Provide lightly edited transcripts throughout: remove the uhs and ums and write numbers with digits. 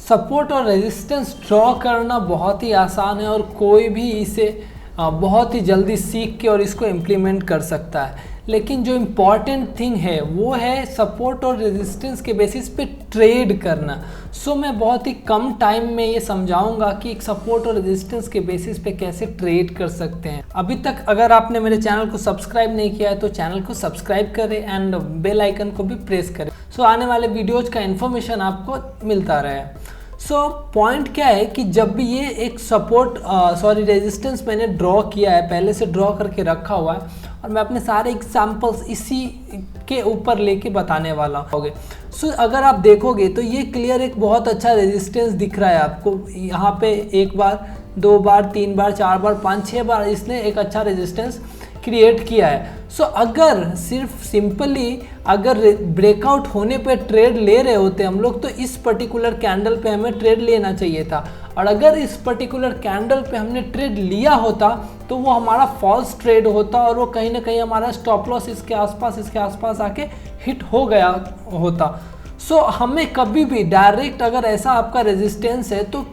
Support और resistance draw करना बहुत ही आसान है और कोई भी इसे बहुत ही जल्दी सीख के और इसको इम्प्लीमेंट कर सकता है। लेकिन जो इम्पॉर्टेंट थिंग है वो है सपोर्ट और रेजिस्टेंस के बेसिस पे ट्रेड करना। सो मैं बहुत ही कम टाइम में ये समझाऊंगा कि एक सपोर्ट और रेजिस्टेंस के बेसिस पे कैसे ट्रेड कर सकते हैं। अभी तक अगर आपने मेरे चैनल को सब्सक्राइब नहीं किया है तो चैनल को सब्सक्राइब करें एंड बेल आइकन को भी प्रेस करें, सो आने वाले वीडियोज का इन्फॉर्मेशन आपको मिलता रहे। सो पॉइंट क्या है कि जब भी ये एक रेजिस्टेंस मैंने ड्रॉ किया है, पहले से ड्रॉ करके रखा हुआ है और मैं अपने सारे एग्जांपल्स इसी के ऊपर लेके बताने वाला हूँ। सो अगर आप देखोगे तो ये क्लियर एक बहुत अच्छा रेजिस्टेंस दिख रहा है आपको। यहाँ पे एक बार, दो बार, तीन बार, चार बार, पाँच, छः बार इसने एक अच्छा रेजिस्टेंस क्रिएट किया है। सो अगर सिर्फ सिंपली अगर ब्रेकआउट होने पे ट्रेड ले रहे होते हम लोग तो इस पर्टिकुलर कैंडल पे हमें ट्रेड लेना चाहिए था, और अगर इस पर्टिकुलर कैंडल पे हमने ट्रेड लिया होता तो वो हमारा फॉल्स ट्रेड होता और वो कहीं ना कहीं हमारा स्टॉप लॉस इसके आसपास आके हिट हो गया होता। सो हमें कभी भी डायरेक्ट अगर ऐसा आपका रेजिस्टेंस है तो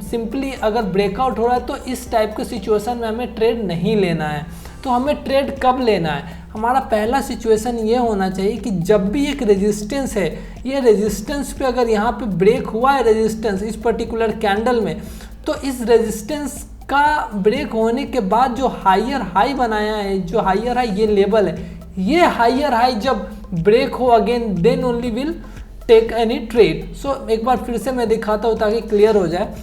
सिंपली अगर ब्रेकआउट हो रहा है तो इस टाइप के सिचुएशन में हमें ट्रेड नहीं लेना है। तो हमें ट्रेड कब लेना है? हमारा पहला सिचुएशन ये होना चाहिए कि जब भी एक रेजिस्टेंस है, ये रेजिस्टेंस पे अगर यहाँ पे ब्रेक हुआ है रेजिस्टेंस इस पर्टिकुलर कैंडल में, तो इस रेजिस्टेंस का ब्रेक होने के बाद जो हायर हाई बनाया है, जो हायर हाई ये लेवल है, ये हायर हाई जब ब्रेक हो again then only will take any trade. So एक बार फिर से मैं दिखाता हूँ ताकि क्लियर हो जाए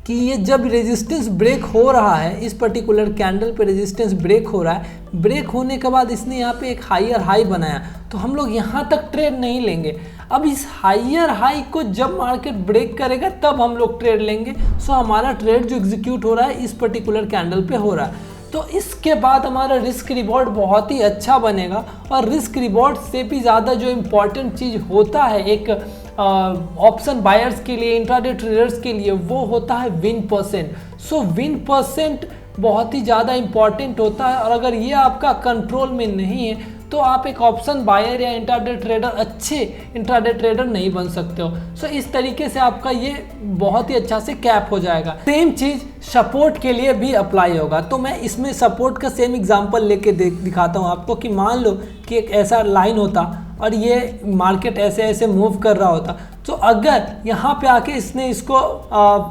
कि ये जब रेजिस्टेंस ब्रेक हो रहा है, इस पर्टिकुलर कैंडल पे रेजिस्टेंस ब्रेक हो रहा है, ब्रेक होने के बाद इसने यहाँ पे एक हायर हाई बनाया तो हम लोग यहाँ तक ट्रेड नहीं लेंगे। अब इस हायर हाई को जब मार्केट ब्रेक करेगा तब हम लोग ट्रेड लेंगे। सो हमारा ट्रेड जो एग्जीक्यूट हो रहा है इस पर्टिकुलर कैंडल पे हो रहा है, तो इसके बाद हमारा रिस्क रिवॉर्ड बहुत ही अच्छा बनेगा। और रिस्क रिवॉर्ड से भी ज़्यादा जो इम्पॉर्टेंट चीज़ होता है एक ऑप्शन बायर्स के लिए, इंट्राडे ट्रेडर्स के लिए, वो होता है विन परसेंट। सो विन परसेंट बहुत ही ज़्यादा इम्पॉर्टेंट होता है और अगर ये आपका कंट्रोल में नहीं है तो आप एक ऑप्शन बायर या इंट्राडे ट्रेडर, अच्छे इंट्राडे ट्रेडर नहीं बन सकते हो। सो इस तरीके से आपका ये बहुत ही अच्छा से कैप हो जाएगा। सेम चीज़ सपोर्ट के लिए भी अप्लाई होगा। तो मैं इसमें सपोर्ट का सेम एग्जांपल लेके दिखाता हूँ आपको कि मान लो कि एक ऐसा लाइन होता और ये मार्केट ऐसे ऐसे मूव कर रहा होता, तो अगर यहाँ पे आके इसने इसको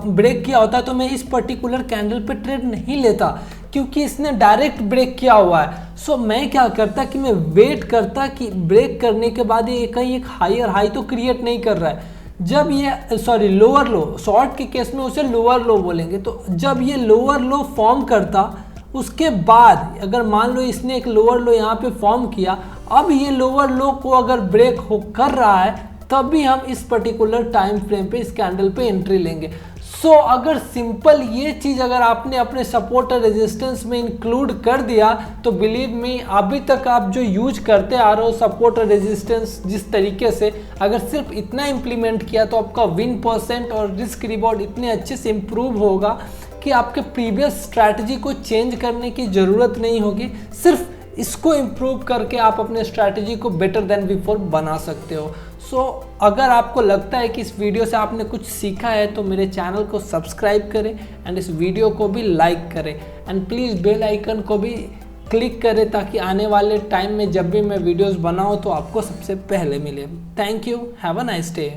ब्रेक किया होता तो मैं इस पर्टिकुलर कैंडल पे ट्रेड नहीं लेता क्योंकि इसने डायरेक्ट ब्रेक किया हुआ है। सो मैं क्या करता कि मैं वेट करता कि ब्रेक करने के बाद ये कहीं एक हायर हाई तो क्रिएट नहीं कर रहा है। जब ये लोअर लो, शॉर्ट के केस में उसे लोअर लो बोलेंगे, तो जब ये लोअर लो फॉर्म करता उसके बाद अगर मान लो इसने एक लोअर लो यहाँ पे फॉर्म किया, अब ये लोअर लो को अगर ब्रेक कर रहा है तब भी हम इस पर्टिकुलर टाइम फ्रेम पे इस कैंडल पे एंट्री लेंगे। सो अगर सिंपल ये चीज़ अगर आपने अपने सपोर्ट और रेजिस्टेंस में इंक्लूड कर दिया तो बिलीव मी, अभी तक आप जो यूज करते आ रहे हो सपोर्ट और रेजिस्टेंस जिस तरीके से, अगर सिर्फ इतना इम्प्लीमेंट किया तो आपका विन परसेंट और रिस्क रिवॉर्ड इतने अच्छे से इम्प्रूव होगा कि आपके प्रीवियस स्ट्रैटेजी को चेंज करने की ज़रूरत नहीं होगी। सिर्फ इसको इम्प्रूव करके आप अपने स्ट्रैटेजी को बेटर देन बिफोर बना सकते हो। सो अगर आपको लगता है कि इस वीडियो से आपने कुछ सीखा है तो मेरे चैनल को सब्सक्राइब करें एंड इस वीडियो को भी लाइक करें एंड प्लीज़ बेल आइकन को भी क्लिक करें ताकि आने वाले टाइम में जब भी मैं वीडियोस बनाऊं तो आपको सबसे पहले मिले। Thank you, have a nice day.